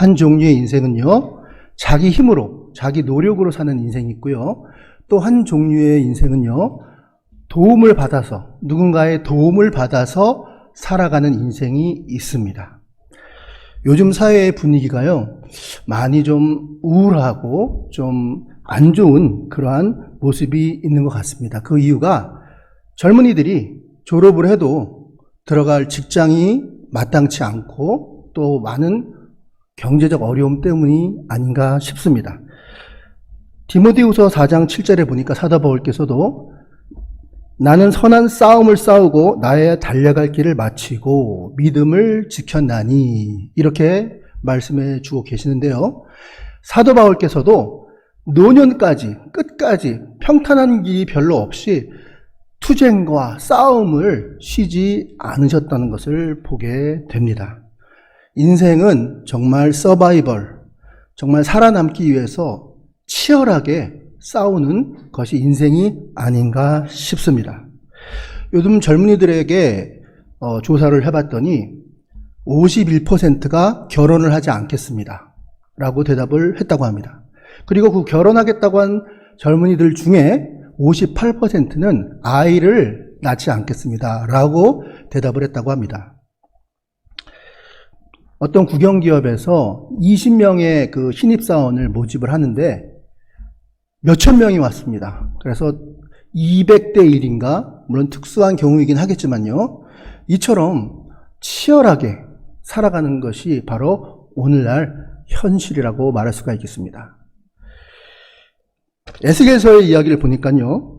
한 종류의 인생은요, 자기 힘으로, 자기 노력으로 사는 인생이 있고요. 또 한 종류의 인생은요, 도움을 받아서, 누군가의 도움을 받아서 살아가는 인생이 있습니다. 요즘 사회의 분위기가요, 많이 좀 우울하고 좀 안 좋은 그러한 모습이 있는 것 같습니다. 그 이유가 젊은이들이 졸업을 해도 들어갈 직장이 마땅치 않고 또 많은 경제적 어려움 때문이 아닌가 싶습니다. 디모데후서 4장 7절에 보니까 사도 바울께서도 나는 선한 싸움을 싸우고 나의 달려갈 길을 마치고 믿음을 지켰나니 이렇게 말씀해 주고 계시는데요. 사도 바울께서도 노년까지 끝까지 평탄한 길이 별로 없이 투쟁과 싸움을 쉬지 않으셨다는 것을 보게 됩니다. 인생은 정말 서바이벌, 정말 살아남기 위해서 치열하게 싸우는 것이 인생이 아닌가 싶습니다. 요즘 젊은이들에게 조사를 해봤더니 51%가 결혼을 하지 않겠습니다 라고 대답을 했다고 합니다. 그리고 그 결혼하겠다고 한 젊은이들 중에 58%는 아이를 낳지 않겠습니다 라고 대답을 했다고 합니다. 어떤 국영기업에서 20명의 그 신입사원을 모집을 하는데 몇천 명이 왔습니다. 그래서 200대 1인가? 물론 특수한 경우이긴 하겠지만요. 이처럼 치열하게 살아가는 것이 바로 오늘날 현실이라고 말할 수가 있겠습니다. 에스겔서의 이야기를 보니까요.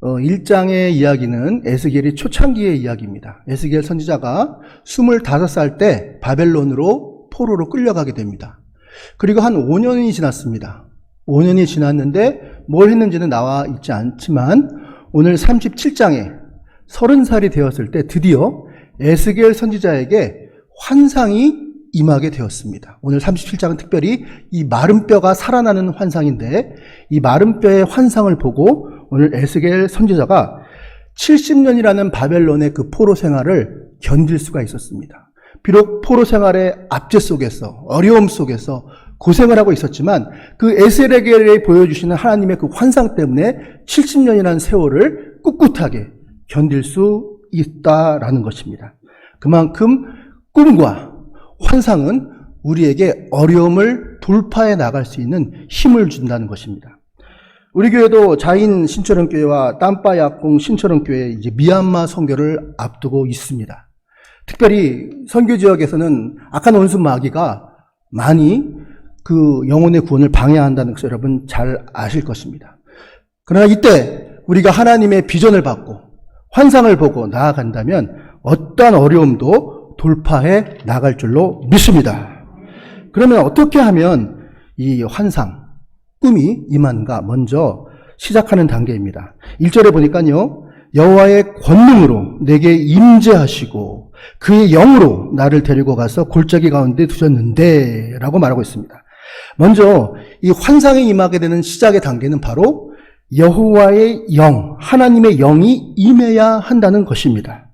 1장의 이야기는 에스겔이 초창기의 이야기입니다. 에스겔 선지자가 25살 때 바벨론으로 포로로 끌려가게 됩니다. 그리고 한 5년이 지났습니다. 5년이 지났는데 뭘 했는지는 나와 있지 않지만 오늘 37장에 30살이 되었을 때 드디어 에스겔 선지자에게 환상이 임하게 되었습니다. 오늘 37장은 특별히 이 마른 뼈가 살아나는 환상인데 이 마른 뼈의 환상을 보고 오늘 에스겔 선지자가 70년이라는 바벨론의 그 포로 생활을 견딜 수가 있었습니다. 비록 포로 생활의 압제 속에서 어려움 속에서 고생을 하고 있었지만 그 에스겔에게 보여주시는 하나님의 그 환상 때문에 70년이라는 세월을 꿋꿋하게 견딜 수 있다라는 것입니다. 그만큼 꿈과 환상은 우리에게 어려움을 돌파해 나갈 수 있는 힘을 준다는 것입니다. 우리 교회도 자인 신철원교회와 땀바약공 신철원교회 이제 미얀마 선교를 앞두고 있습니다. 특별히 선교 지역에서는 악한 원수 마귀가 많이 그 영혼의 구원을 방해한다는 것을 여러분 잘 아실 것입니다. 그러나 이때 우리가 하나님의 비전을 받고 환상을 보고 나아간다면 어떠한 어려움도 돌파해 나갈 줄로 믿습니다. 그러면 어떻게 하면 이 환상, 꿈이 임하는가? 먼저 시작하는 단계입니다. 1절에 보니까요. 여호와의 권능으로 내게 임재하시고 그의 영으로 나를 데리고 가서 골짜기 가운데 두셨는데 라고 말하고 있습니다. 먼저 이 환상에 임하게 되는 시작의 단계는 바로 여호와의 영, 하나님의 영이 임해야 한다는 것입니다.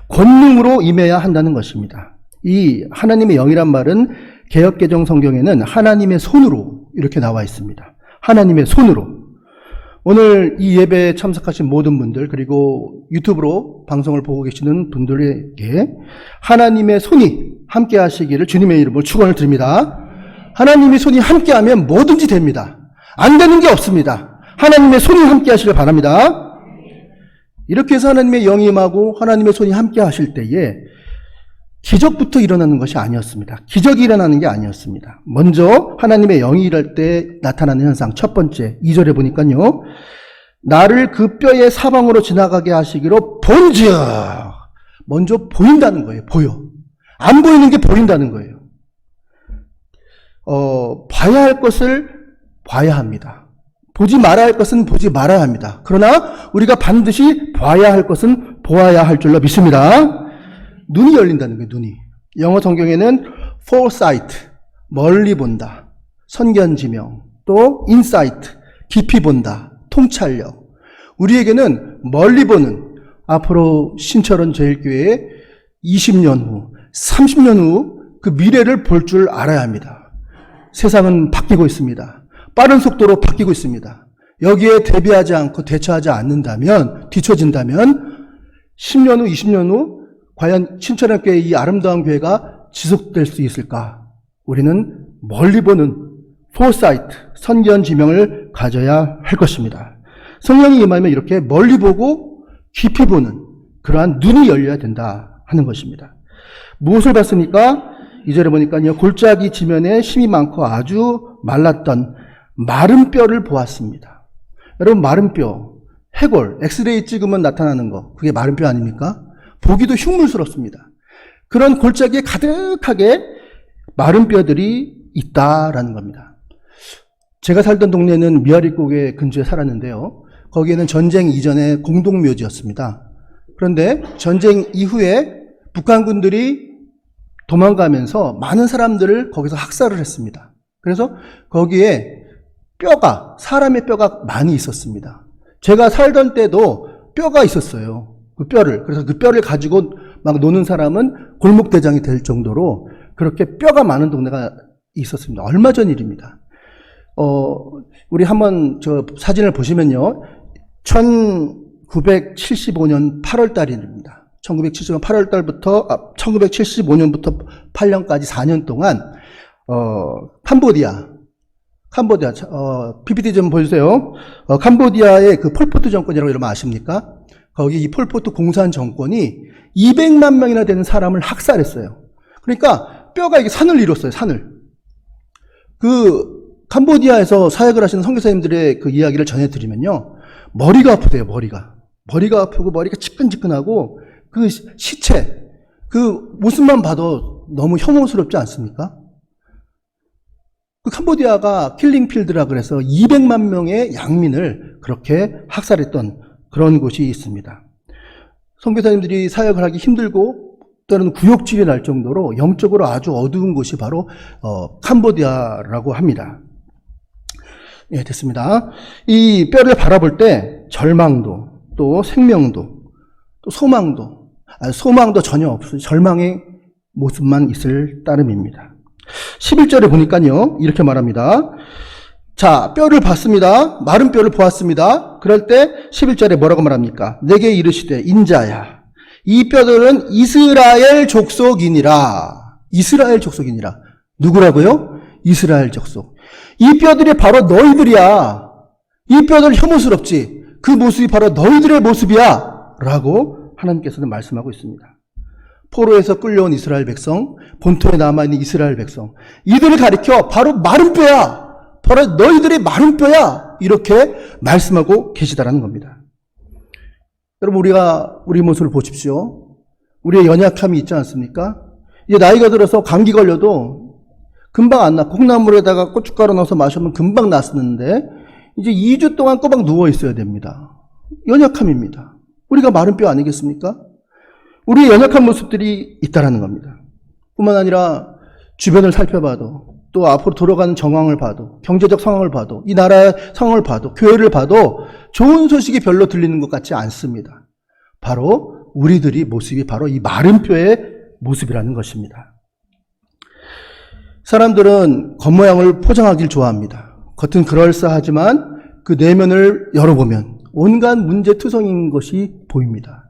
권능으로 임해야 한다는 것입니다. 이 하나님의 영이란 말은 개역개정 성경에는 하나님의 손으로 이렇게 나와 있습니다. 하나님의 손으로. 오늘 이 예배에 참석하신 모든 분들 그리고 유튜브로 방송을 보고 계시는 분들에게 하나님의 손이 함께 하시기를 주님의 이름으로 축원을 드립니다. 하나님의 손이 함께하면 뭐든지 됩니다. 안 되는 게 없습니다. 하나님의 손이 함께 하시길 바랍니다. 이렇게 해서 하나님의 영이 임하고 하나님의 손이 함께 하실 때에 기적부터 일어나는 것이 아니었습니다. 기적이 일어나는 게 아니었습니다. 먼저 하나님의 영이 일할 때 나타나는 현상 첫 번째 2절에 보니까요. 나를 그 뼈의 사방으로 지나가게 하시기로 본즉 먼저 보인다는 거예요. 보여. 안 보이는 게 보인다는 거예요. 봐야 할 것을 봐야 합니다. 보지 말아야 할 것은 보지 말아야 합니다. 그러나 우리가 반드시 봐야 할 것은 보아야 할 줄로 믿습니다. 눈이 열린다는 거예요. 눈이. 영어 성경에는 foresight, 멀리 본다, 선견지명, 또 insight, 깊이 본다, 통찰력. 우리에게는 멀리 보는 앞으로 신철원 제일교회의 20년 후, 30년 후 그 미래를 볼 줄 알아야 합니다. 세상은 바뀌고 있습니다. 빠른 속도로 바뀌고 있습니다. 여기에 대비하지 않고 대처하지 않는다면, 뒤처진다면 10년 후, 20년 후 과연 신천학교의 이 아름다운 교회가 지속될 수 있을까? 우리는 멀리 보는 포사이트, 선견지명을 가져야 할 것입니다. 성령이 임하면 이렇게 멀리 보고 깊이 보는 그러한 눈이 열려야 된다 하는 것입니다. 무엇을 봤습니까? 2절에 보니까요, 골짜기 지면에 힘이 많고 아주 말랐던 마른 뼈를 보았습니다. 여러분, 마른 뼈, 해골, 엑스레이 찍으면 나타나는 거, 그게 마른 뼈 아닙니까? 보기도 흉물스럽습니다. 그런 골짜기에 가득하게 마른 뼈들이 있다라는 겁니다. 제가 살던 동네는 미아리국의 근처에 살았는데요. 거기에는 전쟁 이전에 공동묘지였습니다. 그런데 전쟁 이후에 북한군들이 도망가면서 많은 사람들을 거기서 학살을 했습니다. 그래서 거기에 뼈가, 사람의 뼈가 많이 있었습니다. 제가 살던 때도 뼈가 있었어요. 그 뼈를. 그래서 그 뼈를 가지고 막 노는 사람은 골목대장이 될 정도로 그렇게 뼈가 많은 동네가 있었습니다. 얼마 전 일입니다. 우리 한번 저 사진을 보시면요. 1975년 8월 달입니다. 1975년 8월 달부터, 1975년부터 8년까지 4년 동안, 캄보디아, PPT 좀 보여주세요. 캄보디아의 그 폴포트 정권이라고 여러분 아십니까? 거기 이 폴포트 공산 정권이 200만 명이나 되는 사람을 학살했어요. 그러니까 뼈가 이게 산을 이뤘어요, 산을. 그 캄보디아에서 사역을 하시는 선교사님들의 그 이야기를 전해드리면요, 머리가 아프대요. 머리가 아프고 머리가 지끈지끈하고 그 시체, 그 모습만 봐도 너무 혐오스럽지 않습니까? 그 캄보디아가 킬링필드라 그래서 200만 명의 양민을 그렇게 학살했던 그런 곳이 있습니다. 선교사님들이 사역을 하기 힘들고 또는 구역질이 날 정도로 영적으로 아주 어두운 곳이 바로 캄보디아라고 합니다. 예, 됐습니다. 이 뼈를 바라볼 때 절망도, 또 생명도, 또 소망도 전혀 없어요. 절망의 모습만 있을 따름입니다. 11절에 보니까요, 이렇게 말합니다. 자, 뼈를 봤습니다. 마른 뼈를 보았습니다. 그럴 때 11절에 뭐라고 말합니까? 내게 이르시되 인자야, 이 뼈들은 이스라엘 족속이니라. 이스라엘 족속이니라. 누구라고요? 이스라엘 족속. 이 뼈들이 바로 너희들이야. 이 뼈들 혐오스럽지. 그 모습이 바로 너희들의 모습이야. 라고 하나님께서는 말씀하고 있습니다. 포로에서 끌려온 이스라엘 백성, 본토에 남아있는 이스라엘 백성, 이들을 가리켜 바로 마른 뼈야. 바로 너희들의 마른 뼈야. 이렇게 말씀하고 계시다라는 겁니다. 여러분, 우리 모습을 보십시오. 우리의 연약함이 있지 않습니까? 이제 나이가 들어서 감기 걸려도 금방 안 낫고, 콩나물에다가 고춧가루 넣어서 마시면 금방 낫는데 이제 2주 동안 꼬박 누워 있어야 됩니다. 연약함입니다. 우리가 마른 뼈 아니겠습니까? 우리의 연약한 모습들이 있다라는 겁니다. 뿐만 아니라 주변을 살펴봐도, 또 앞으로 돌아가는 정황을 봐도, 경제적 상황을 봐도, 이 나라의 상황을 봐도, 교회를 봐도 좋은 소식이 별로 들리는 것 같지 않습니다. 바로 우리들이 모습이 바로 이 마른 뼈의 모습이라는 것입니다. 사람들은 겉모양을 포장하길 좋아합니다. 겉은 그럴싸하지만 그 내면을 열어보면 온갖 문제투성인 것이 보입니다.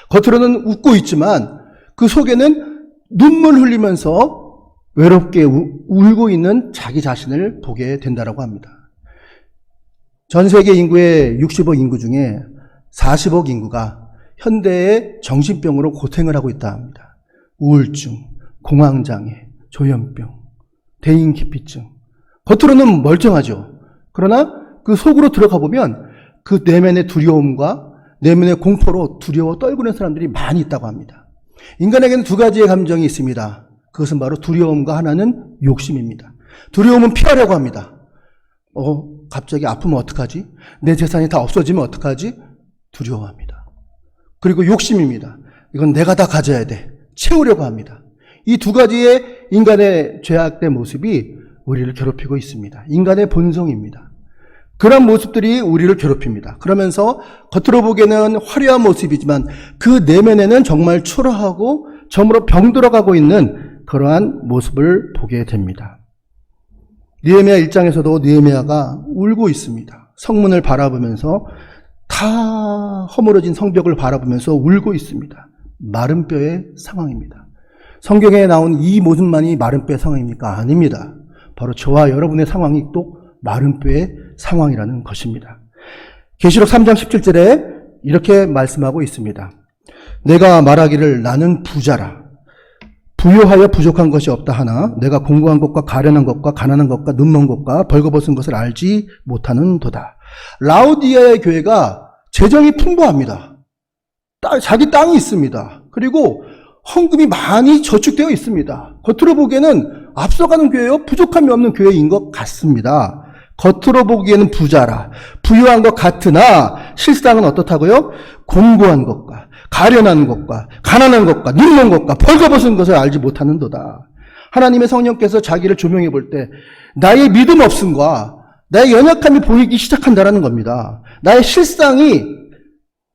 겉으로는 웃고 있지만 그 속에는 눈물 흘리면서 외롭게 울고 있는 자기 자신을 보게 된다고 합니다. 전 세계 인구의 60억 인구 중에 40억 인구가 현대의 정신병으로 고생을 하고 있다 합니다. 우울증, 공황장애, 조현병, 대인기피증. 겉으로는 멀쩡하죠. 그러나 그 속으로 들어가 보면 그 내면의 두려움과 내면의 공포로 두려워 떨구는 사람들이 많이 있다고 합니다. 인간에게는 두 가지의 감정이 있습니다. 그것은 바로 두려움과 하나는 욕심입니다. 두려움은 피하려고 합니다. 갑자기 아프면 어떡하지? 내 재산이 다 없어지면 어떡하지? 두려워합니다. 그리고 욕심입니다. 이건 내가 다 가져야 돼. 채우려고 합니다. 이 두 가지의 인간의 죄악된 모습이 우리를 괴롭히고 있습니다. 인간의 본성입니다. 그런 모습들이 우리를 괴롭힙니다. 그러면서 겉으로 보기에는 화려한 모습이지만 그 내면에는 정말 초라하고 점으로 병들어가고 있는 그러한 모습을 보게 됩니다. 느헤미야 1장에서도 느헤미야가 울고 있습니다. 성문을 바라보면서 다 허물어진 성벽을 바라보면서 울고 있습니다. 마른 뼈의 상황입니다. 성경에 나온 이 모습만이 마른 뼈의 상황입니까? 아닙니다. 바로 저와 여러분의 상황이 또 마른 뼈의 상황이라는 것입니다. 계시록 3장 17절에 이렇게 말씀하고 있습니다. 내가 말하기를 나는 부자라. 부유하여 부족한 것이 없다 하나 내가 공고한 것과 가련한 것과 가난한 것과 눈먼 것과 벌거벗은 것을 알지 못하는도다. 라오디아의 교회가 재정이 풍부합니다. 자기 땅이 있습니다. 그리고 헌금이 많이 저축되어 있습니다. 겉으로 보기에는 앞서가는 교회요, 부족함이 없는 교회인 것 같습니다. 겉으로 보기에는 부자라, 부유한 것 같으나 실상은 어떻다고요? 공고한 것과 가련한 것과 가난한 것과 눈먼 것과 벌거벗은 것을 알지 못하는도다. 하나님의 성령께서 자기를 조명해 볼 때 나의 믿음 없음과 나의 연약함이 보이기 시작한다라는 겁니다. 나의 실상이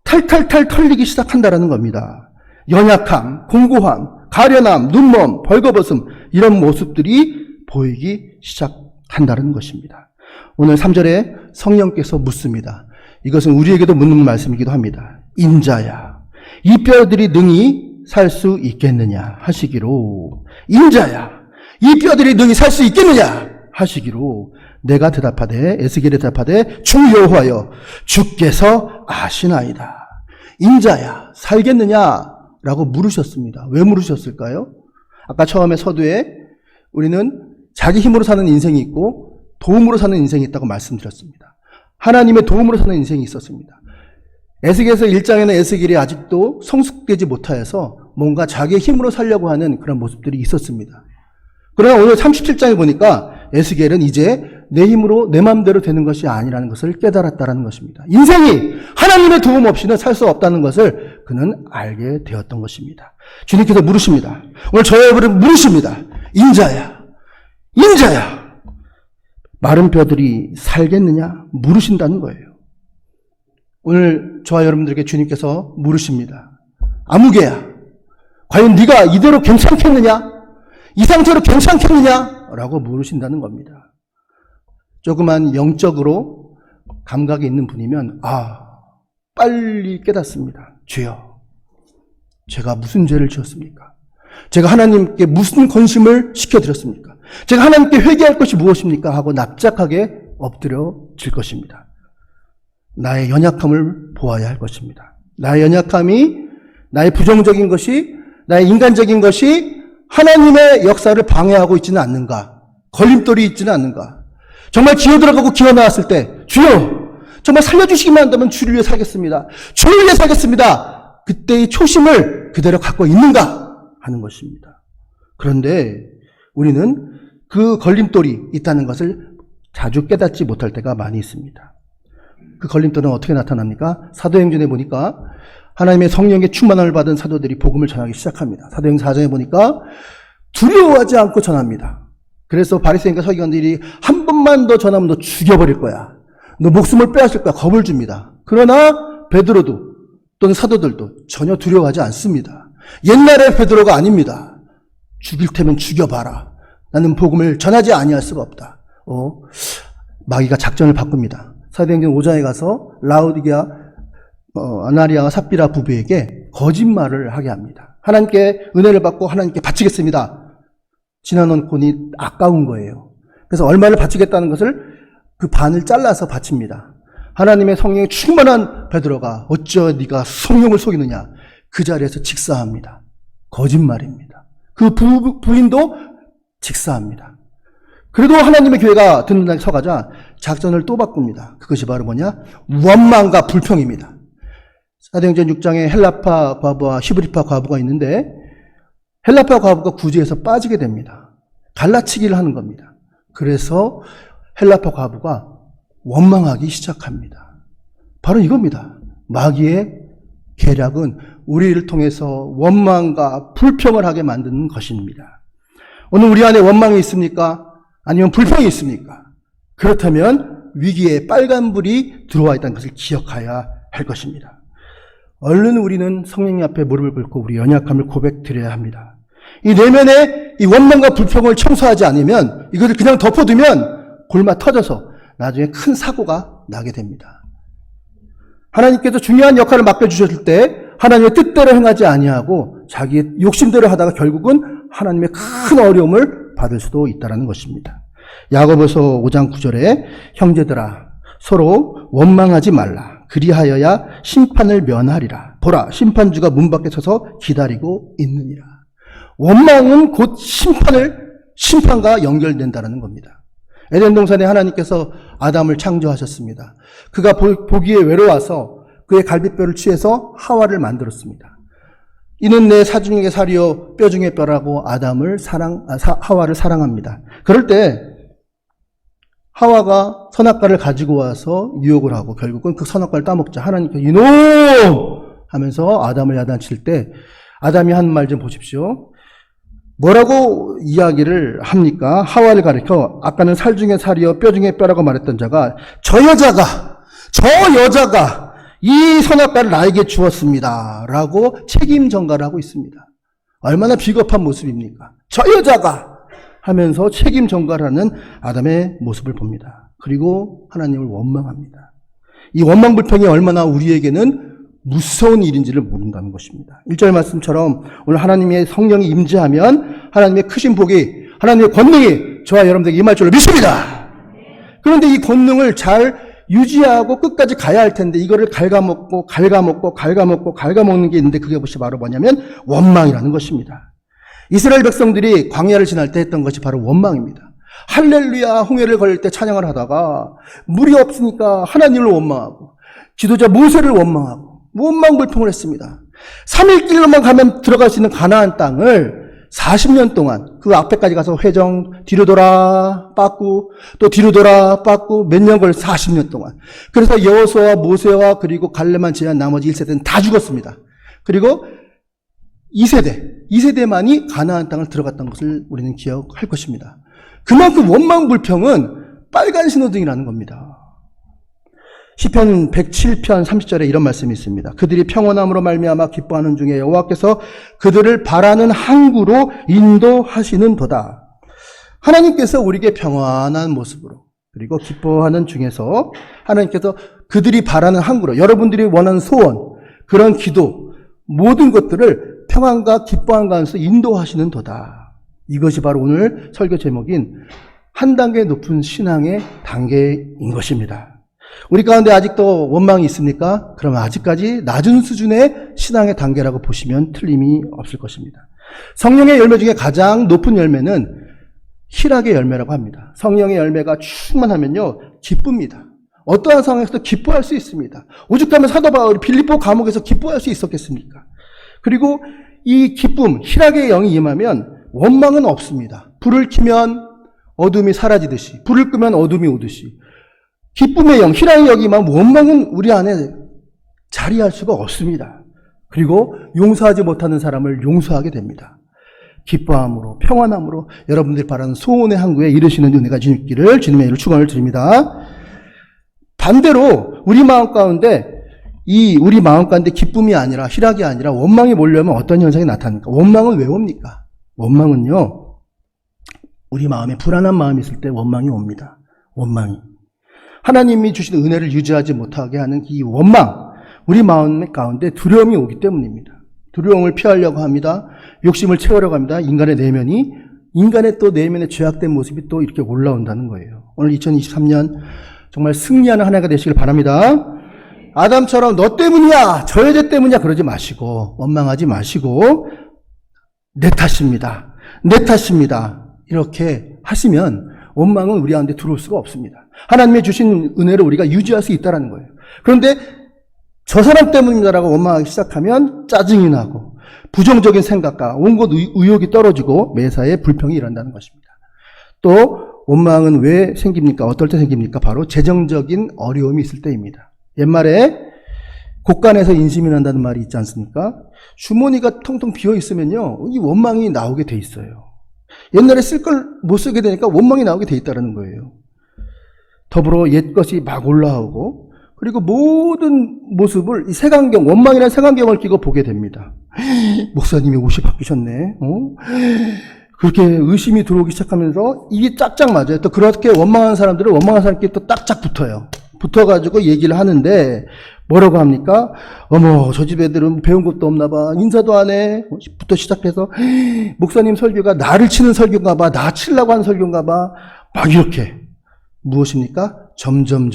탈탈탈 털리기 시작한다라는 겁니다. 연약함, 공고함, 가련함, 눈먼, 벌거벗음 이런 모습들이 보이기 시작한다는 것입니다. 오늘 3절에 성령께서 묻습니다. 이것은 우리에게도 묻는 말씀이기도 합니다. 인자야, 이 뼈들이 능히 살 수 있겠느냐 하시기로, 인자야, 이 뼈들이 능히 살 수 있겠느냐 하시기로 내가 대답하되, 에스겔이 대답하되 주 여호와여 주께서 아시나이다. 인자야, 살겠느냐라고 물으셨습니다. 왜 물으셨을까요? 아까 처음에 서두에 우리는 자기 힘으로 사는 인생이 있고 도움으로 사는 인생이 있다고 말씀드렸습니다. 하나님의 도움으로 사는 인생이 있었습니다. 에스겔에서 1장에는 에스겔이 아직도 성숙되지 못하여서 뭔가 자기의 힘으로 살려고 하는 그런 모습들이 있었습니다. 그러나 오늘 37장에 보니까 에스겔은 이제 내 힘으로 내 마음대로 되는 것이 아니라는 것을 깨달았다는 것입니다. 인생이 하나님의 도움 없이는 살 수 없다는 것을 그는 알게 되었던 것입니다. 주님께서 물으십니다. 오늘 저와 여러분은 물으십니다. 인자야, 인자야, 마른 뼈들이 살겠느냐 물으신다는 거예요. 오늘 저와 여러분들에게 주님께서 물으십니다. 아무개야, 과연 네가 이대로 괜찮겠느냐? 이 상태로 괜찮겠느냐? 라고 물으신다는 겁니다. 조그만 영적으로 감각이 있는 분이면 빨리 깨닫습니다. 주여, 제가 무슨 죄를 지었습니까? 제가 하나님께 무슨 건심을 시켜드렸습니까? 제가 하나님께 회개할 것이 무엇입니까? 하고 납작하게 엎드려질 것입니다. 나의 연약함을 보아야 할 것입니다. 나의 연약함이, 나의 부정적인 것이, 나의 인간적인 것이 하나님의 역사를 방해하고 있지는 않는가? 걸림돌이 있지는 않는가? 정말 기어들어가고 기어나왔을 때 주여, 정말 살려주시기만 한다면 주를 위해 살겠습니다. 주를 위해 살겠습니다. 그때의 초심을 그대로 갖고 있는가 하는 것입니다. 그런데 우리는 그 걸림돌이 있다는 것을 자주 깨닫지 못할 때가 많이 있습니다. 그 걸림돌은 어떻게 나타납니까? 사도행전에 보니까 하나님의 성령의 충만함을 받은 사도들이 복음을 전하기 시작합니다. 사도행전 4장에 보니까 두려워하지 않고 전합니다. 그래서 바리새인과 서기관들이 한 번만 더 전하면 너 죽여버릴 거야, 너 목숨을 빼앗을 거야, 겁을 줍니다. 그러나 베드로도 또는 사도들도 전혀 두려워하지 않습니다. 옛날의 베드로가 아닙니다. 죽일 테면 죽여봐라, 나는 복음을 전하지 아니할 수가 없다. 마귀가 작전을 바꿉니다. 사도행전 5장에 가서 라오디게아 아나리아와 삽비라 부부에게 거짓말을 하게 합니다. 하나님께 은혜를 받고 하나님께 바치겠습니다. 지나놓은 돈이 아까운 거예요. 그래서 얼마를 바치겠다는 것을 그 반을 잘라서 바칩니다. 하나님의 성령이 충만한 베드로가 어찌 네가 성령을 속이느냐, 그 자리에서 직사합니다. 거짓말입니다. 그 부인도 직사합니다. 그래도 하나님의 교회가 든든하게 서가자 작전을 또 바꿉니다. 그것이 바로 뭐냐? 원망과 불평입니다. 사도행전 6장에 헬라파 과부와 히브리파 과부가 있는데 헬라파 과부가 구제에서 빠지게 됩니다. 갈라치기를 하는 겁니다. 그래서 헬라파 과부가 원망하기 시작합니다. 바로 이겁니다. 마귀의 계략은 우리를 통해서 원망과 불평을 하게 만드는 것입니다. 오늘 우리 안에 원망이 있습니까? 아니면 불평이 있습니까? 그렇다면 위기에 빨간불이 들어와 있다는 것을 기억해야 할 것입니다. 얼른 우리는 성령 앞에 무릎을 꿇고 우리 연약함을 고백드려야 합니다. 이 내면의 이 원망과 불평을 청소하지 않으면, 이것을 그냥 덮어두면 골마 터져서 나중에 큰 사고가 나게 됩니다. 하나님께서 중요한 역할을 맡겨주셨을 때 하나님의 뜻대로 행하지 아니하고 자기의 욕심대로 하다가 결국은 하나님의 큰 어려움을 받을 수도 있다는 것입니다. 야고보서 5장 9절에 형제들아 서로 원망하지 말라. 그리하여야 심판을 면하리라. 보라, 심판주가 문 밖에 서서 기다리고 있느니라. 원망은 곧 심판과 연결된다는 겁니다. 에덴 동산에 하나님께서 아담을 창조하셨습니다. 그가 보기에 외로워서 그의 갈비뼈를 취해서 하와를 만들었습니다. 이는 내 사 중의 살이요 뼈 중의 뼈라고 하와를 사랑합니다. 그럴 때 하와가 선악과를 가지고 와서 유혹을 하고 결국은 그 선악과를 따먹자 하나님께서 이놈 하면서 아담을 야단칠 때 아담이 한 말 좀 보십시오. 뭐라고 이야기를 합니까? 하와를 가리켜 아까는 살 중에 살이요 뼈 중에 뼈라고 말했던 자가 저 여자가 이 선악과를 나에게 주었습니다 라고 책임 전가를 하고 있습니다. 얼마나 비겁한 모습입니까? 저 여자가 하면서 책임 전가를 하는 아담의 모습을 봅니다. 그리고 하나님을 원망합니다. 이 원망 불평이 얼마나 우리에게는 무서운 일인지를 모른다는 것입니다. 1절 말씀처럼 오늘 하나님의 성령이 임재하면 하나님의 크신 복이, 하나님의 권능이 저와 여러분들에게 임할 줄로 믿습니다. 그런데 이 권능을 잘 유지하고 끝까지 가야 할 텐데 이거를 갉아먹는 게 있는데 그게 바로 뭐냐면 원망이라는 것입니다. 이스라엘 백성들이 광야를 지날 때 했던 것이 바로 원망입니다. 할렐루야 홍해를 걸릴 때 찬양을 하다가 물이 없으니까 하나님을 원망하고 지도자 모세를 원망하고 원망불평을 했습니다. 3일 길로만 가면 들어갈 수 있는 가나안 땅을 40년 동안 그 앞에까지 가서 회정 뒤로 돌아 빠꾸 또 뒤로 돌아 빠꾸 몇 년 걸 40년 동안. 그래서 여호수아와 모세와 그리고 갈렙만 제외한 나머지 1세대는 다 죽었습니다. 그리고 2세대만이 가나안 땅을 들어갔던 것을 우리는 기억할 것입니다. 그만큼 원망불평은 빨간 신호등이라는 겁니다. 시편 107편 30절에 이런 말씀이 있습니다. 그들이 평온함으로 말미암아 기뻐하는 중에 여호와께서 그들을 바라는 항구로 인도하시는도다. 하나님께서 우리에게 평안한 모습으로 그리고 기뻐하는 중에서 하나님께서 그들이 바라는 항구로 여러분들이 원하는 소원, 그런 기도, 모든 것들을 평안과 기뻐한 가운데서 인도하시는도다. 이것이 바로 오늘 설교 제목인 한 단계 높은 신앙의 단계인 것입니다. 우리 가운데 아직도 원망이 있습니까? 그러면 아직까지 낮은 수준의 신앙의 단계라고 보시면 틀림이 없을 것입니다. 성령의 열매 중에 가장 높은 열매는 희락의 열매라고 합니다. 성령의 열매가 충만하면요 기쁩니다. 어떠한 상황에서도 기뻐할 수 있습니다. 오죽하면 사도 바울이 빌립보 감옥에서 기뻐할 수 있었겠습니까? 그리고 이 기쁨, 희락의 영이 임하면 원망은 없습니다. 불을 켜면 어둠이 사라지듯이, 불을 끄면 어둠이 오듯이 기쁨의 영, 희락의 영이 임하면 원망은 우리 안에 자리할 수가 없습니다. 그리고 용서하지 못하는 사람을 용서하게 됩니다. 기뻐함으로, 평안함으로 여러분들이 바라는 소원의 항구에 이르시는 은혜가 있기를 주님의 이름으로 축원을 드립니다. 반대로 우리 마음 가운데 기쁨이 아니라 희락이 아니라 원망이 몰려오면 어떤 현상이 나타납니까? 원망은 왜 옵니까? 원망은요, 우리 마음에 불안한 마음이 있을 때 원망이 옵니다. 원망이. 하나님이 주신 은혜를 유지하지 못하게 하는 이 원망, 우리 마음 가운데 두려움이 오기 때문입니다. 두려움을 피하려고 합니다. 욕심을 채우려고 합니다. 인간의 또 내면의 죄악된 모습이 또 이렇게 올라온다는 거예요. 오늘 2023년 정말 승리하는 한 해가 되시길 바랍니다. 아담처럼 너 때문이야, 저 여자 때문이야 그러지 마시고, 원망하지 마시고, 내 탓입니다. 이렇게 하시면 원망은 우리 가운데 들어올 수가 없습니다. 하나님의 주신 은혜를 우리가 유지할 수 있다는 거예요. 그런데 저 사람 때문이다라고 원망하기 시작하면 짜증이 나고 부정적인 생각과 온갖 의욕이 떨어지고 매사에 불평이 일어난다는 것입니다. 또 원망은 왜 생깁니까? 어떨 때 생깁니까? 바로 재정적인 어려움이 있을 때입니다. 옛말에 곳간에서 인심이 난다는 말이 있지 않습니까? 주머니가 텅텅 비어 있으면요, 이 원망이 나오게 돼 있어요. 옛날에 쓸 걸 못 쓰게 되니까 원망이 나오게 돼 있다는 거예요. 더불어 옛것이 막 올라오고 그리고 모든 모습을 이 색안경, 원망이라는 색안경을 끼고 보게 됩니다. 목사님이 옷이 바뀌셨네. 그렇게 의심이 들어오기 시작하면서 이게 짝짝 맞아요. 또 그렇게 원망하는 사람들은 원망하는 사람끼리 또 딱짝 붙어요. 붙어가지고 얘기를 하는데 뭐라고 합니까? 어머, 저 집 애들은 배운 것도 없나 봐. 인사도 안 해. 부터 시작해서 목사님 설교가 나를 치는 설교인가 봐. 나 치려고 하는 설교인가 봐. 막 이렇게. 무엇입니까? 점점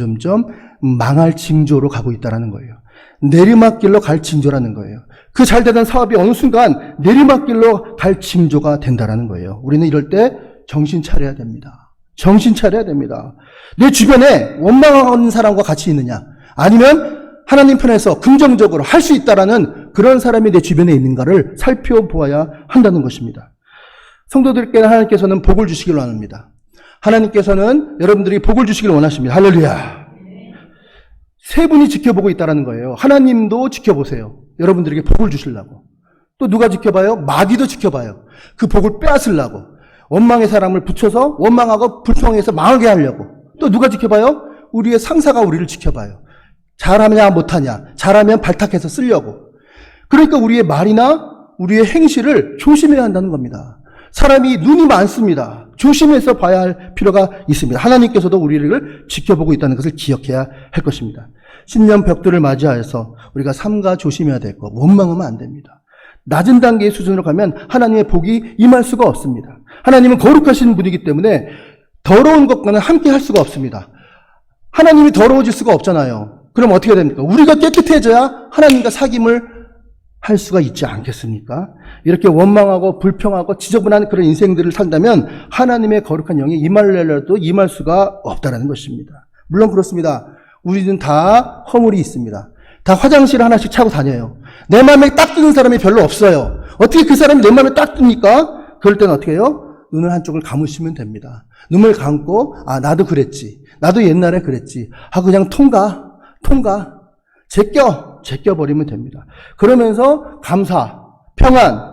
망할 징조로 가고 있다는 거예요. 내리막길로 갈 징조라는 거예요. 그 잘되던 사업이 어느 순간 내리막길로 갈 징조가 된다는 거예요. 우리는 이럴 때 정신 차려야 됩니다. 정신 차려야 됩니다. 내 주변에 원망하는 사람과 같이 있느냐, 아니면 하나님 편에서 긍정적으로 할 수 있다라는 그런 사람이 내 주변에 있는가를 살펴보아야 한다는 것입니다. 성도들께는 하나님께서는 복을 주시길 원합니다. 하나님께서는 여러분들이 복을 주시길 원하십니다. 할렐루야. 세 분이 지켜보고 있다는 거예요. 하나님도 지켜보세요. 여러분들에게 복을 주시려고. 또 누가 지켜봐요? 마귀도 지켜봐요. 그 복을 빼앗으려고. 원망의 사람을 붙여서 원망하고 불평해서 망하게 하려고. 또 누가 지켜봐요? 우리의 상사가 우리를 지켜봐요. 잘하냐 못하냐, 잘하면 발탁해서 쓰려고. 그러니까 우리의 말이나 우리의 행실을 조심해야 한다는 겁니다. 사람이 눈이 많습니다. 조심해서 봐야 할 필요가 있습니다. 하나님께서도 우리를 지켜보고 있다는 것을 기억해야 할 것입니다. 신년 벽들을 맞이하여서 우리가 삼가 조심해야 될 것, 원망하면 안 됩니다. 낮은 단계의 수준으로 가면 하나님의 복이 임할 수가 없습니다. 하나님은 거룩하신 분이기 때문에 더러운 것과는 함께 할 수가 없습니다. 하나님이 더러워질 수가 없잖아요. 그럼 어떻게 됩니까? 우리가 깨끗해져야 하나님과 사귐을 할 수가 있지 않겠습니까? 이렇게 원망하고 불평하고 지저분한 그런 인생들을 산다면 하나님의 거룩한 영이 임하려도 임할 수가 없다는 것입니다. 물론 그렇습니다. 우리는 다 허물이 있습니다. 다 화장실 하나씩 차고 다녀요. 내 마음에 딱 드는 사람이 별로 없어요. 어떻게 그 사람이 내 마음에 딱 듭니까? 그럴 때는 어떻게 해요? 눈을 한쪽을 감으시면 됩니다. 눈을 감고, 아, 나도 그랬지. 나도 옛날에 그랬지. 아, 그냥 통과. 제껴버리면 됩니다. 그러면서 감사, 평안,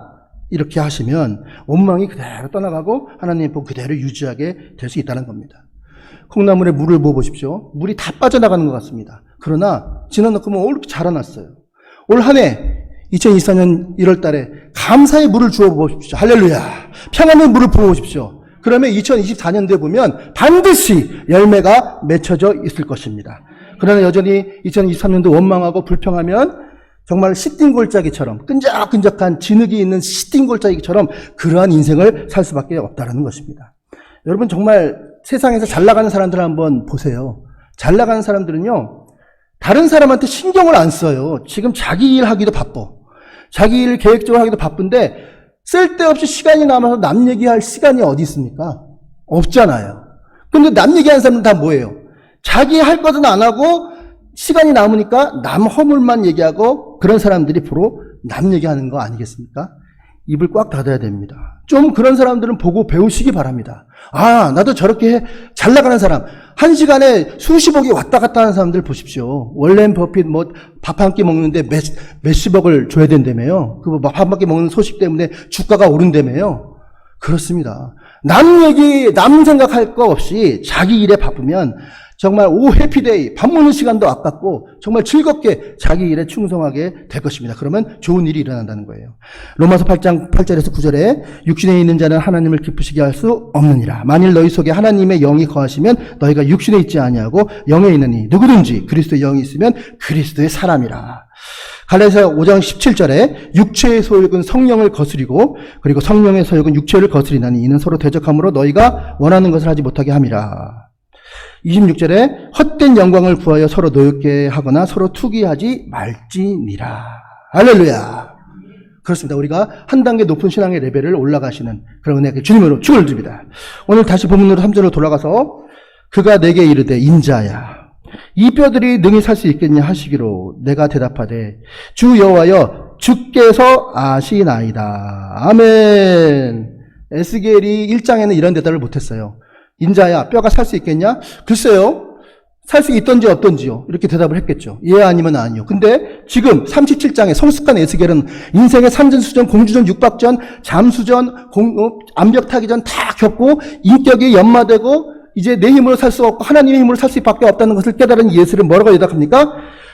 이렇게 하시면 원망이 그대로 떠나가고 하나님의 복 그대로 유지하게 될 수 있다는 겁니다. 콩나물에 물을 부어보십시오. 물이 다 빠져나가는 것 같습니다. 그러나 지나놓고 보면 이렇게 자라났어요. 올 한 해 2024년 1월 달에 감사의 물을 주어보십시오. 할렐루야. 평안의 물을 부어보십시오. 그러면 2024년도에 보면 반드시 열매가 맺혀져 있을 것입니다. 그러나 여전히 2023년도 원망하고 불평하면 정말 시띵골짜기처럼 끈적끈적한 진흙이 있는 시띵골짜기처럼 그러한 인생을 살 수밖에 없다는 것입니다. 여러분 정말 세상에서 잘 나가는 사람들을 한번 보세요. 잘 나가는 사람들은요, 다른 사람한테 신경을 안 써요. 지금 자기 일 하기도 바빠. 자기 일 계획적으로 하기도 바쁜데 쓸데없이 시간이 남아서 남 얘기할 시간이 어디 있습니까? 없잖아요. 근데 남 얘기하는 사람은 다 뭐예요? 자기 할 것은 안 하고 시간이 남으니까 남 허물만 얘기하고, 그런 사람들이 프로 남 얘기하는 거 아니겠습니까? 입을 꽉 닫아야 됩니다. 좀 그런 사람들은 보고 배우시기 바랍니다. 아, 나도 저렇게 잘 나가는 사람, 한 시간에 수십억이 왔다 갔다 하는 사람들 보십시오. 워렌 버핏 밥 한 끼 먹는데 몇십억을 줘야 된다며요. 그 밥 한 끼 먹는 소식 때문에 주가가 오른다며요. 그렇습니다. 남 얘기, 남 생각할 거 없이 자기 일에 바쁘면 정말 오 해피데이, 밥 먹는 시간도 아깝고 정말 즐겁게 자기 일에 충성하게 될 것입니다. 그러면 좋은 일이 일어난다는 거예요. 로마서 8장 8절에서 9절에 육신에 있는 자는 하나님을 기쁘시게 할 수 없느니라. 만일 너희 속에 하나님의 영이 거하시면 너희가 육신에 있지 아니하고 영에 있느니 누구든지 그리스도의 영이 있으면 그리스도의 사람이라. 갈라디아서 5장 17절에 육체의 소욕은 성령을 거스리고 그리고 성령의 소욕은 육체를 거스리나니 이는 서로 대적함으로 너희가 원하는 것을 하지 못하게 함이라. 26절에 헛된 영광을 구하여 서로 노엽게 하거나 서로 투기하지 말지니라. 할렐루야. 그렇습니다. 우리가 한 단계 높은 신앙의 레벨을 올라가시는 그런 은혜의 주님으로 축을 드립니다. 오늘 다시 본문으로 3절로 돌아가서 그가 내게 이르되 인자야 이 뼈들이 능히 살 수 있겠냐 하시기로 내가 대답하되 주 여호와여 주께서 아시나이다. 아멘. 에스겔이 1장에는 이런 대답을 못했어요. 인자야 뼈가 살 수 있겠냐? 글쎄요. 살 수 있던지 없던지요. 이렇게 대답을 했겠죠. 예 아니면 아니요. 근데 지금 37장의 성숙한 에스겔은 인생의 산전수전, 공주전, 육박전, 잠수전, 암벽 타기전 다 겪고 인격이 연마되고 이제 내 힘으로 살 수 없고 하나님의 힘으로 살 수밖에 없다는 것을 깨달은 예수를 뭐라고 대답합니까?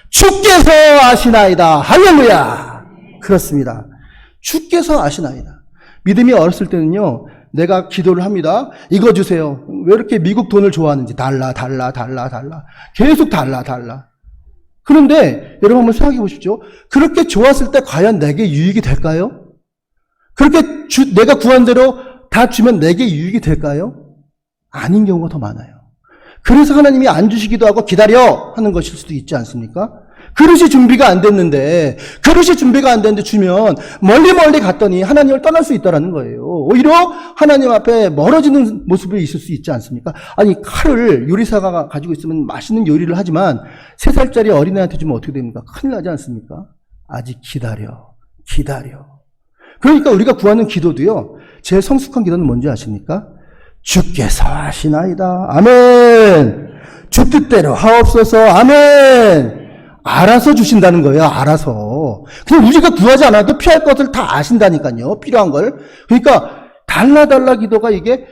주께서 아시나이다. 할렐루야. 그렇습니다. 주께서 아시나이다. 믿음이 어렸을 때는요, 내가 기도를 합니다. 이거 주세요. 왜 이렇게 미국 돈을 좋아하는지. 달라. 계속 달라. 그런데 여러분 한번 생각해 보십시오. 그렇게 좋았을 때 과연 내게 유익이 될까요? 그렇게 내가 구한 대로 다 주면 내게 유익이 될까요? 아닌 경우가 더 많아요. 그래서 하나님이 안 주시기도 하고 기다려 하는 것일 수도 있지 않습니까? 그릇이 준비가 안 됐는데 주면 멀리 갔더니 하나님을 떠날 수 있다는 거예요. 오히려 하나님 앞에 멀어지는 모습이 있을 수 있지 않습니까? 아니, 칼을 요리사가 가지고 있으면 맛있는 요리를 하지만 3살짜리 어린애한테 주면 어떻게 됩니까? 큰일 나지 않습니까? 아직 기다려. 그러니까 우리가 구하는 기도도요, 제일 성숙한 기도는 뭔지 아십니까? 주께서 하시나이다. 아멘. 주 뜻대로 하옵소서. 아멘. 알아서 주신다는 거예요. 알아서. 그냥 우리가 구하지 않아도 피할 것을 다 아신다니까요. 필요한 걸. 그러니까 달라 기도가 이게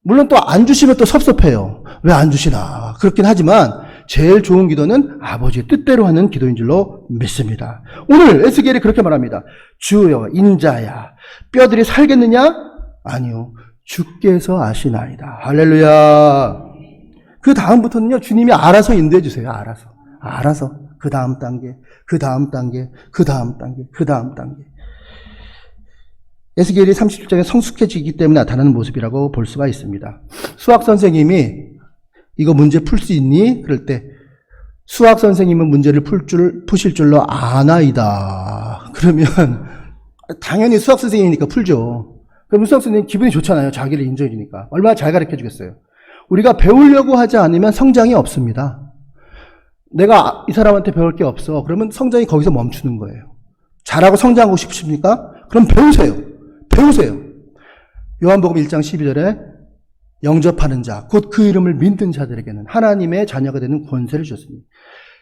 물론 또 안 주시면 또 섭섭해요. 왜 안 주시나. 그렇긴 하지만 제일 좋은 기도는 아버지의 뜻대로 하는 기도인 줄로 믿습니다. 오늘 에스겔이 그렇게 말합니다. 주여 인자야 뼈들이 살겠느냐? 아니요. 주께서 아시나이다. 할렐루야. 그 다음부터는요, 주님이 알아서 인도해 주세요. 알아서. 그 다음 단계. 에스겔이 37장에 성숙해지기 때문에 나타나는 모습이라고 볼 수가 있습니다. 수학 선생님이 이거 문제 풀 수 있니? 그럴 때 수학 선생님은 문제를 푸실 줄로 아나이다. 그러면 당연히 수학 선생님이니까 풀죠. 그럼 수학 선생님 기분이 좋잖아요. 자기를 인정해 주니까. 얼마나 잘 가르쳐 주겠어요. 우리가 배우려고 하지 않으면 성장이 없습니다. 내가 이 사람한테 배울 게 없어. 그러면 성장이 거기서 멈추는 거예요. 잘하고 성장하고 싶으십니까? 그럼 배우세요. 요한복음 1장 12절에 영접하는 자, 곧 그 이름을 믿는 자들에게는 하나님의 자녀가 되는 권세를 주셨습니다.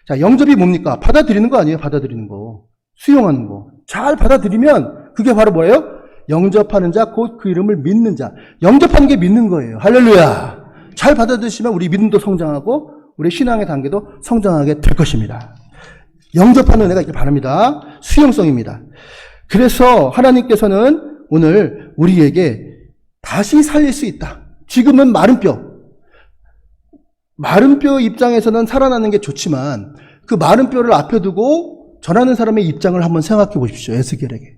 자, 영접이 뭡니까? 받아들이는 거 아니에요? 받아들이는 거. 수용하는 거. 잘 받아들이면 그게 바로 뭐예요? 영접하는 자, 곧 그 이름을 믿는 자. 영접하는 게 믿는 거예요. 할렐루야. 잘 받아들이시면 우리 믿음도 성장하고 우리 신앙의 단계도 성장하게 될 것입니다. 영접하는 은혜가 있길 바랍니다. 수용성입니다. 그래서 하나님께서는 오늘 우리에게 다시 살릴 수 있다. 지금은 마른 뼈 입장에서는 살아나는 게 좋지만 그 마른 뼈를 앞에 두고 전하는 사람의 입장을 한번 생각해 보십시오. 에스겔에게.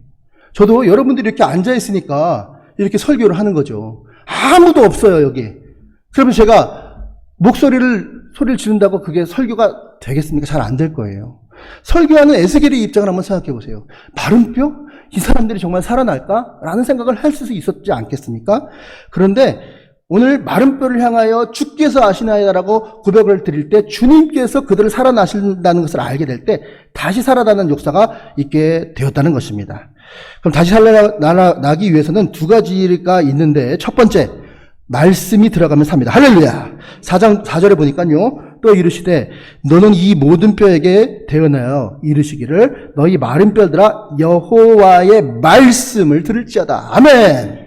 저도 여러분들이 이렇게 앉아있으니까 이렇게 설교를 하는 거죠. 아무도 없어요, 여기. 그러면 제가 소리를 지른다고 그게 설교가 되겠습니까? 잘 안 될 거예요. 설교하는 에스겔의 입장을 한번 생각해 보세요. 마른 뼈? 이 사람들이 정말 살아날까? 라는 생각을 할 수 있었지 않겠습니까? 그런데 오늘 마른 뼈를 향하여 주께서 아시나이다라고 고백을 드릴 때 주님께서 그들을 살아나신다는 것을 알게 될 때 다시 살아나는 역사가 있게 되었다는 것입니다. 그럼 다시 살아나기 위해서는 두 가지가 있는데 첫 번째, 말씀이 들어가면 삽니다. 할렐루야. 4절에 보니까요. 또 이르시되 너는 이 모든 뼈에게 대언하여 이르시기를 너희 마른 뼈들아 여호와의 말씀을 들을지어다. 아멘.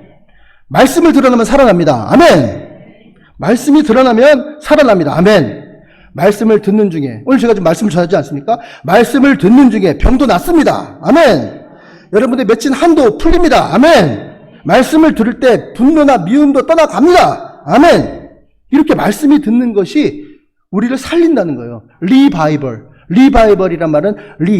말씀을 드러나면 살아납니다. 아멘. 말씀이 드러나면 살아납니다. 아멘. 말씀을 듣는 중에 오늘 제가 좀 말씀을 전하지 않습니까? 말씀을 듣는 중에 병도 낫습니다. 아멘. 여러분의 맺힌 한도 풀립니다. 아멘. 말씀을 들을 때 분노나 미움도 떠나갑니다. 아멘. 이렇게 말씀이 듣는 것이 우리를 살린다는 거예요. 리바이벌이란 말은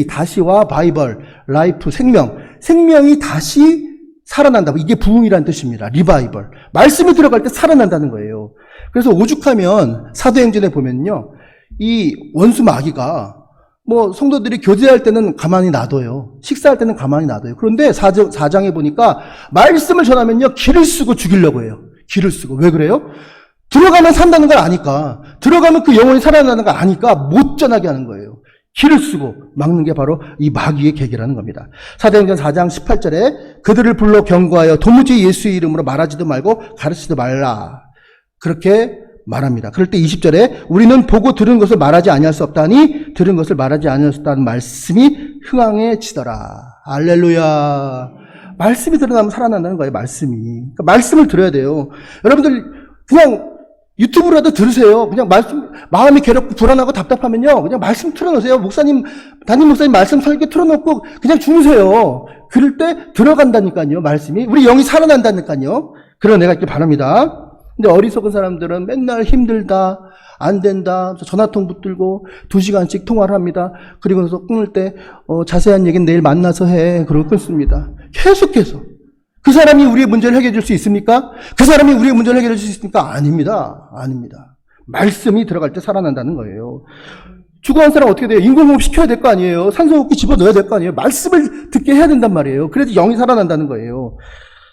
다시와 바이벌, 라이프, 생명이 다시 살아난다고. 이게 부흥이라는 뜻입니다. 리바이벌. 말씀이 들어갈 때 살아난다는 거예요. 그래서 오죽하면 사도행전에 보면요. 이 원수 마귀가 성도들이 교제할 때는 가만히 놔둬요. 식사할 때는 가만히 놔둬요. 그런데 4장에 보니까 말씀을 전하면요. 기를 쓰고 죽이려고 해요. 기를 쓰고. 왜 그래요? 들어가면 산다는 걸 아니까, 들어가면 그 영혼이 살아나는 걸 아니까 못 전하게 하는 거예요. 기를 쓰고 막는 게 바로 이 마귀의 계기라는 겁니다. 사도행전 4장 18절에 그들을 불러 경고하여 도무지 예수의 이름으로 말하지도 말고 가르치지도 말라. 그렇게 말합니다. 그럴 때 20절에 우리는 보고 들은 것을 말하지 아니할 수 없다니 들은 것을 말하지 아니할 수 없다는 말씀이 흥황해지더라. 할렐루야. 말씀이 드러나면 살아난다는 거예요. 말씀이. 그러니까 말씀을 들어야 돼요. 여러분들 그냥 유튜브라도 들으세요. 그냥 말씀, 마음이 괴롭고 불안하고 답답하면요. 그냥 말씀 틀어놓으세요. 담임 목사님 말씀 설교 틀어놓고 그냥 주무세요. 그럴 때 들어간다니까요. 말씀이. 우리 영이 살아난다니까요. 그런 내가 있길 바랍니다. 근데 어리석은 사람들은 맨날 힘들다, 안 된다, 전화통 붙들고 2시간씩 통화를 합니다. 그리고 나서 끊을 때, 자세한 얘기는 내일 만나서 해. 그러고 끊습니다. 계속해서. 그 사람이 우리의 문제를 해결해 줄 수 있습니까? 그 사람이 우리의 문제를 해결해 줄 수 있습니까? 아닙니다. 아닙니다. 말씀이 들어갈 때 살아난다는 거예요. 죽어간 사람 어떻게 돼요? 인공호흡 시켜야 될 거 아니에요? 산소호흡기 집어넣어야 될 거 아니에요? 말씀을 듣게 해야 된단 말이에요. 그래도 영이 살아난다는 거예요.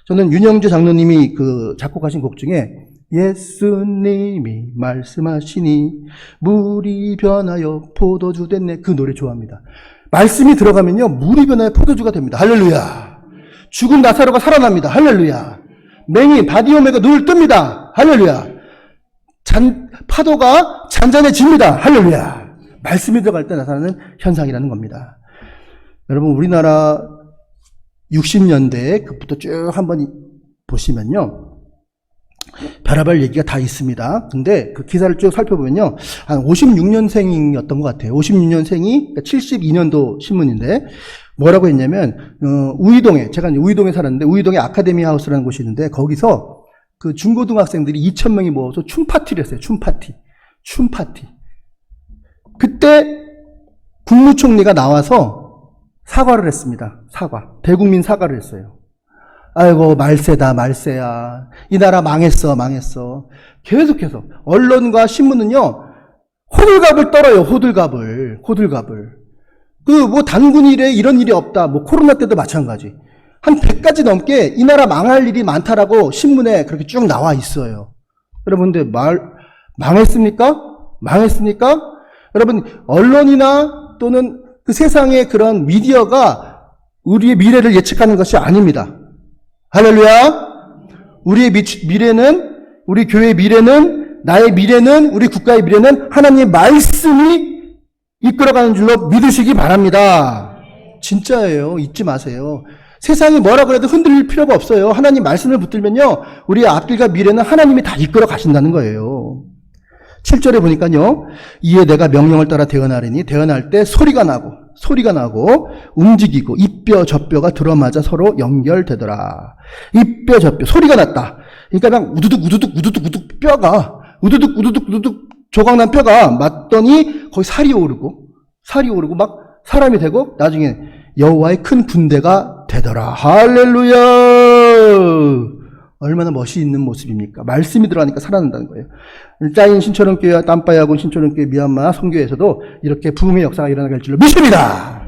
저는 윤영주 장로님이 작곡하신 곡 중에 예수님이 말씀하시니 물이 변하여 포도주 됐네. 그 노래 좋아합니다. 말씀이 들어가면요, 물이 변하여 포도주가 됩니다. 할렐루야. 죽은 나사로가 살아납니다. 할렐루야. 맹인 바디오메가 눈을 뜹니다. 할렐루야. 파도가 잔잔해집니다. 할렐루야. 말씀이 들어갈 때 나타나는 현상이라는 겁니다. 여러분, 우리나라 60년대에 그부터 쭉 한번 보시면요, 별의별 얘기가 다 있습니다. 근데 그 기사를 쭉 살펴보면요, 한 56년생이었던 것 같아요. 56년생이, 그러니까 72년도 신문인데, 뭐라고 했냐면, 우이동에, 제가 우이동에 살았는데, 우이동에 아카데미 하우스라는 곳이 있는데, 거기서 그 중고등학생들이 2,000명이 모여서 춤파티를 했어요. 춤파티. 그때 국무총리가 나와서 사과를 했습니다. 대국민 사과를 했어요. 아이고, 말세야. 이 나라 망했어. 계속해서. 언론과 신문은요, 호들갑을 떨어요. 호들갑을. 단군 일에 이런 일이 없다. 코로나 때도 마찬가지. 한 100가지 넘게 이 나라 망할 일이 많다라고 신문에 그렇게 쭉 나와 있어요. 여러분들, 망했습니까? 여러분, 언론이나 또는 그 세상의 그런 미디어가 우리의 미래를 예측하는 것이 아닙니다. 할렐루야. 우리의 미래는, 우리 교회의 미래는, 나의 미래는, 우리 국가의 미래는 하나님의 말씀이 이끌어가는 줄로 믿으시기 바랍니다. 진짜예요. 잊지 마세요. 세상이 뭐라고 해도 흔들릴 필요가 없어요. 하나님 말씀을 붙들면요, 우리의 앞길과 미래는 하나님이 다 이끌어 가신다는 거예요. 7절에 보니까요, 이에 내가 명령을 따라 대언하리니 대언할 때 소리가 나고 움직이고 이뼈 저뼈가 들어맞아 서로 연결되더라. 이뼈 저뼈 소리가 났다. 그러니까 그냥 우두둑 뼈가 우두둑 조각난 뼈가 맞더니 거기 살이 오르고 막 사람이 되고 나중에 여호와의 큰 군대가 되더라. 할렐루야. 얼마나 멋이 있는 모습입니까? 말씀이 들어가니까 살아난다는 거예요. 짜인 신초롱교회와 땀바야군 신초롱교회 미얀마 선교에서도 이렇게 부흥의 역사가 일어나게 할 줄로 믿습니다.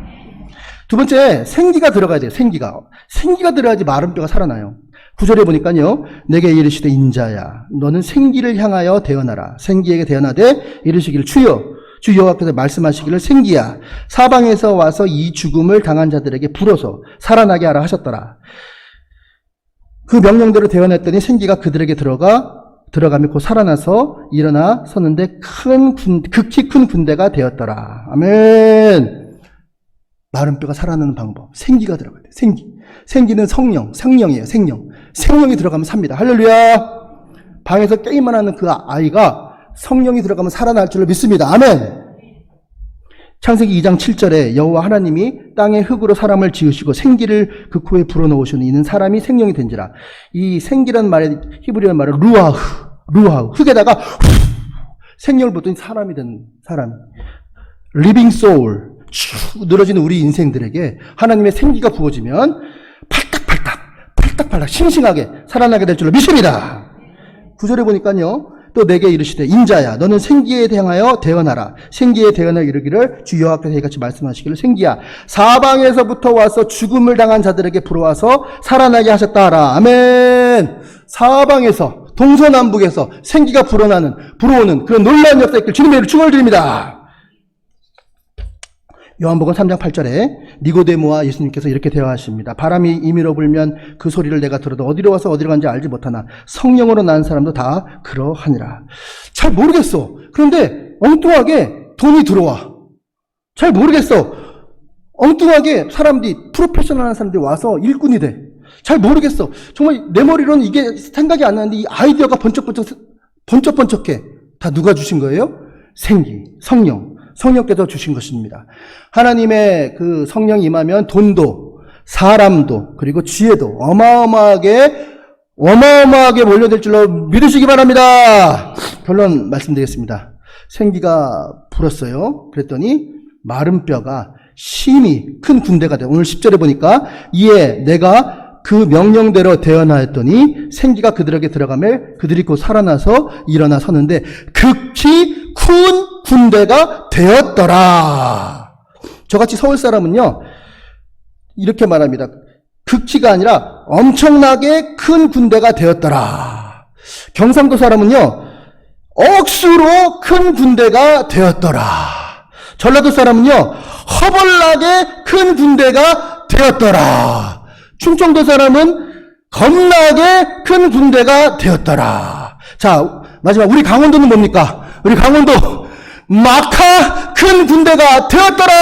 두 번째, 생기가 들어가야 돼요. 생기가 들어야지 마른 뼈가 살아나요. 9절에 보니까요, 내게 이르시되 인자야, 너는 생기를 향하여 대언하라. 생기에게 대언하되 이르시기를 주 여호와께서 말씀하시기를 생기야, 사방에서 와서 이 죽음을 당한 자들에게 불어서 살아나게 하라 하셨더라. 그 명령대로 대언했더니 생기가 그들에게 들어가며 곧 살아나서 일어나 섰는데 극히 큰 군대가 되었더라. 아멘. 마른 뼈가 살아나는 방법. 생기가 들어가야 돼요. 생기는 생명이에요. 생명이 들어가면 삽니다. 할렐루야. 방에서 게임만 하는 그 아이가 성령이 들어가면 살아날 줄로 믿습니다. 아멘. 창세기 2장 7절에 여호와 하나님이 땅의 흙으로 사람을 지으시고 생기를 그 코에 불어넣으시니 이는 사람이 생명이 된지라. 이 생기란 말의 히브리어 말은 루아흐 흙에다가 생명을 붓더니 사람이 된 사람. 리빙 소울. 쭉 늘어지는 우리 인생들에게 하나님의 생기가 부어지면 팔딱팔딱 싱싱하게 살아나게 될 줄로 믿습니다. 9절에 보니까요, 또 내게 이르시되 인자야, 너는 생기에 대하여 대언하라. 생기에 대언하여 이르기를 주 여호와께서 이같이 말씀하시기를 생기야, 사방에서부터 와서 죽음을 당한 자들에게 불어와서 살아나게 하셨다 하라. 아멘. 사방에서 동서남북에서 생기가 불어오는 그런 놀라운 역사의 길 주님의 이름으로 축원을 드립니다. 요한복음 3장 8절에 니고데모와 예수님께서 이렇게 대화하십니다. 바람이 임의로 불면 그 소리를 내가 들어도 어디로 와서 어디로 간지 알지 못하나 성령으로 난 사람도 다 그러하니라. 잘 모르겠어. 그런데 엉뚱하게 돈이 들어와. 잘 모르겠어. 엉뚱하게 프로페셔널한 사람들이 와서 일꾼이 돼. 잘 모르겠어. 정말 내 머리로는 이게 생각이 안 나는데 이 아이디어가 번쩍번쩍 번쩍번쩍해. 다 누가 주신 거예요? 생기, 성령께서 주신 것입니다. 하나님의 그 성령이 임하면 돈도, 사람도, 그리고 지혜도 어마어마하게 몰려들 줄로 믿으시기 바랍니다. 결론 말씀드리겠습니다. 생기가 불었어요. 그랬더니 마른 뼈가 심히 큰 군대가 돼요. 오늘 10절에 보니까 이에 내가 그 명령대로 되어나였더니 생기가 그들에게 들어가며 그들이 곧 살아나서 일어나 서는데 극히 큰 군대가 되었더라. 저같이 서울 사람은요 이렇게 말합니다. 극히가 아니라 엄청나게 큰 군대가 되었더라. 경상도 사람은요 억수로 큰 군대가 되었더라. 전라도 사람은요 허벌나게 큰 군대가 되었더라. 충청도 사람은 겁나게 큰 군대가 되었더라. 자, 마지막 우리 강원도는 뭡니까? 우리 강원도 막하 큰 군대가 되었더라.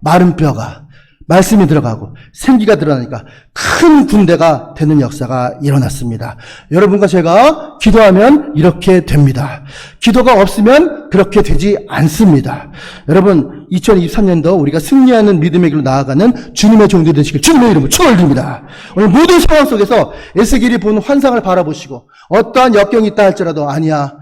마른 뼈가 말씀이 들어가고 생기가 드러나니까 큰 군대가 되는 역사가 일어났습니다. 여러분과 제가 기도하면 이렇게 됩니다. 기도가 없으면 그렇게 되지 않습니다. 여러분 2023년도 우리가 승리하는 믿음의 길로 나아가는 주님의 종들이 되시길 주님의 이름으로 축원드립니다. 오늘 모든 상황 속에서 에스겔이 본 환상을 바라보시고 어떠한 역경이 있다 할지라도 아니야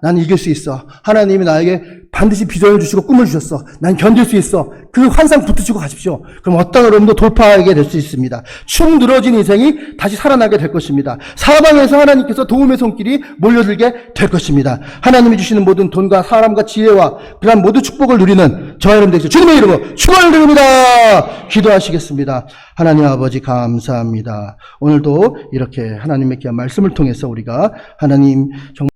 나는 이길 수 있어. 하나님이 나에게 반드시 비전을 주시고 꿈을 주셨어. 난 견딜 수 있어. 그 환상 붙으시고 가십시오. 그럼 어떤 어려움도 돌파하게 될 수 있습니다. 축 늘어진 인생이 다시 살아나게 될 것입니다. 사방에서 하나님께서 도움의 손길이 몰려들게 될 것입니다. 하나님이 주시는 모든 돈과 사람과 지혜와 그런 모든 축복을 누리는 저와 여러분 되시죠. 주님의 이름으로 축원을 드립니다. 기도하시겠습니다. 하나님 아버지 감사합니다. 오늘도 이렇게 하나님의 귀한 말씀을 통해서 우리가 하나님 정말